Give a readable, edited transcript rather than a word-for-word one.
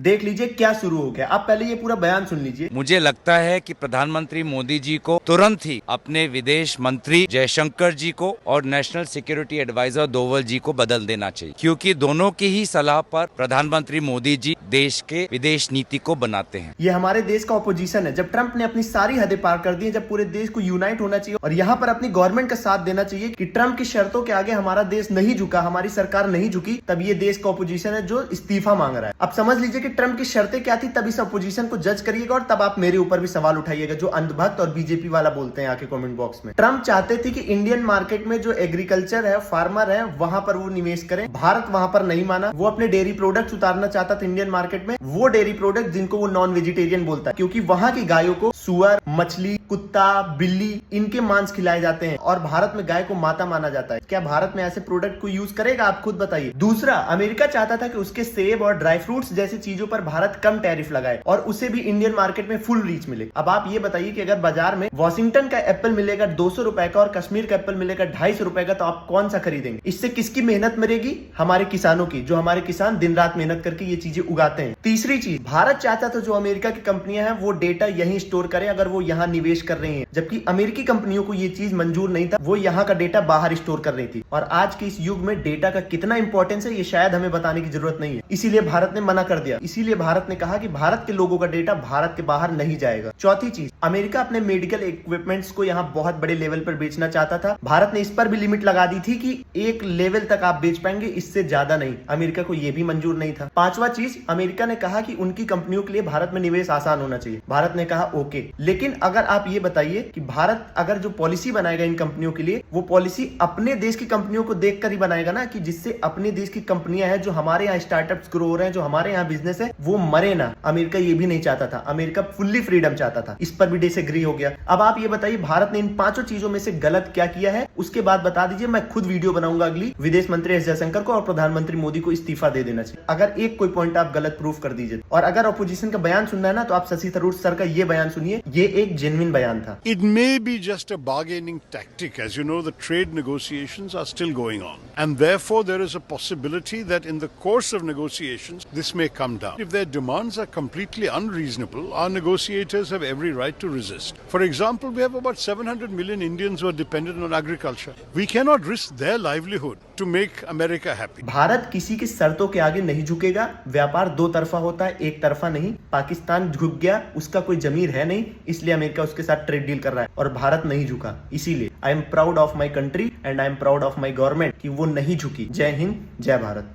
देख लीजिए क्या शुरू हो गया। आप पहले ये पूरा बयान सुन लीजिए। मुझे लगता है कि प्रधानमंत्री मोदी जी को तुरंत ही अपने विदेश मंत्री जयशंकर जी को और नेशनल सिक्योरिटी एडवाइजर डोवल जी को बदल देना चाहिए, क्योंकि दोनों की ही सलाह पर प्रधानमंत्री मोदी जी देश के विदेश नीति को बनाते हैं। ये हमारे देश का ऑपोजिशन है। जब ट्रंप ने अपनी सारी हदें पार कर दी, जब पूरे देश को यूनाइट होना चाहिए और यहाँ पर अपनी गवर्नमेंट का साथ देना चाहिए कि ट्रंप की शर्तों के आगे हमारा देश नहीं झुका, हमारी सरकार नहीं झुकी, तब ये देश का ऑपोजिशन है जो इस्तीफा मांग रहा है। अब समझ लीजिए कि ट्रंप की शर्तें क्या थी, तब इस ऑपोजिशन को जज करिएगा और तब आप मेरे ऊपर भी सवाल उठाइएगा जो अंधभक्त और बीजेपी वाला बोलते हैं आके कमेंट बॉक्स में। ट्रंप चाहते थे कि इंडियन मार्केट में जो एग्रीकल्चर है, फार्मर है, वहां पर वो निवेश करें। भारत वहां पर नहीं माना। वो अपने डेयरी प्रोडक्ट्स उतारना चाहता था इंडियन मार्केट में, वो डेयरी प्रोडक्ट जिनको वो नॉन वेजिटेरियन बोलता है, क्योंकि वहां की गायों को सुअर, मछली, कुत्ता, बिल्ली, इनके मांस खिलाए जाते हैं और भारत में गाय को माता माना जाता है। क्या भारत में ऐसे प्रोडक्ट को यूज करेगा? आप खुद बताइए। दूसरा, अमेरिका चाहता था कि उसके सेब और ड्राई फ्रूट्स जैसी चीजों पर भारत कम टैरिफ लगाए और उसे भी इंडियन मार्केट में फुल रीच मिले। अब आप ये बताइए कि अगर बाजार में वॉशिंगटन का एप्पल मिलेगा 200 रुपए का और कश्मीर का एप्पल मिलेगा 250 रुपए का, तो आप कौन सा खरीदेंगे? इससे किसकी मेहनत मरेगी? हमारे किसानों की, जो हमारे किसान दिन रात मेहनत करके ये चीजें उगाते हैं। तीसरी चीज, भारत चाहता था जो अमेरिका की कंपनियां हैं वो डेटा यहीं स्टोर करें अगर वो यहाँ निवेश कर रही हैं, जबकि अमेरिकी कंपनियों को ये चीज मंजूर नहीं था, वो यहाँ का डेटा बाहर स्टोर कर रही थी। और आज के इस युग में डेटा का कितना इंपॉर्टेंस है ये शायद हमें बताने की जरूरत नहीं है, इसीलिए भारत ने मना कर दिया। इसीलिए भारत ने कहा कि भारत के लोगों का डेटा भारत के बाहर नहीं जाएगा। चौथी चीज, अमेरिका अपने मेडिकल इक्विपमेंट्स को यहाँ बहुत बड़े लेवल पर बेचना चाहता था। भारत ने इस पर भी लिमिट लगा दी थी कि एक लेवल तक आप बेच पाएंगे, इससे ज्यादा नहीं। अमेरिका को यह भी मंजूर नहीं था। पांचवा चीज, अमेरिका ने कहा कि उनकी कंपनियों के लिए भारत में निवेश आसान होना चाहिए। भारत ने कहा ओके, लेकिन अगर आप ये बताइए कि भारत अगर जो पॉलिसी बनाएगा इन कंपनियों के लिए, वो पॉलिसी अपने देश की कंपनियों को देखकर ही बनाएगा ना, कि जिससे अपने देश की कंपनियां हैं, जो हमारे यहाँ स्टार्टअप्स ग्रो हो रहे हैं, जो हमारे यहाँ बिजनेस है, वो मरे ना। अमेरिका ये भी नहीं चाहता था। अमेरिका फुल्ली फ्रीडम चाहता था। इस पर भी डिसएग्री हो गया। अब आप ये बताइए भारत ने इन पांचों चीजों में से गलत क्या किया है, उसके बाद बता दीजिए। मैं खुद वीडियो बनाऊंगा अगली, विदेश मंत्री एस जयशंकर को और प्रधानमंत्री मोदी को इस्तीफा दे देना चाहिए अगर एक कोई पॉइंट आप गलत प्रूफ कर दीजिए। और अगर अपोजिशन का बयान सुनना है ना, तो आप शशि थरूर सर का ये बयान सुनिए, ये एक जेन्युइन बयान था। It may be just a bargaining tactic. As you know, the trade negotiations are still going on. And therefore, there is a possibility that in the course of negotiations, this may come down. If their demands are completely unreasonable, our negotiators have every right to resist. For example, we have about 700 million Indians who are dependent on agriculture. We cannot risk their livelihood to make America happy. Bharat किसी की शर्तों के आगे नहीं झुकेगा। व्यापार दो तरफा होता है, एक तरफा नहीं। पाकिस्तान झुक गया, उसका कोई जमीर है नहीं, इसलिए अमेरिका उसके साथ ट्रेड डील कर रहा है और भारत नहीं झुका। इसीलिए I am proud of my country and I am proud of my government कि वो नहीं झुकी। जय हिंद, जय भारत।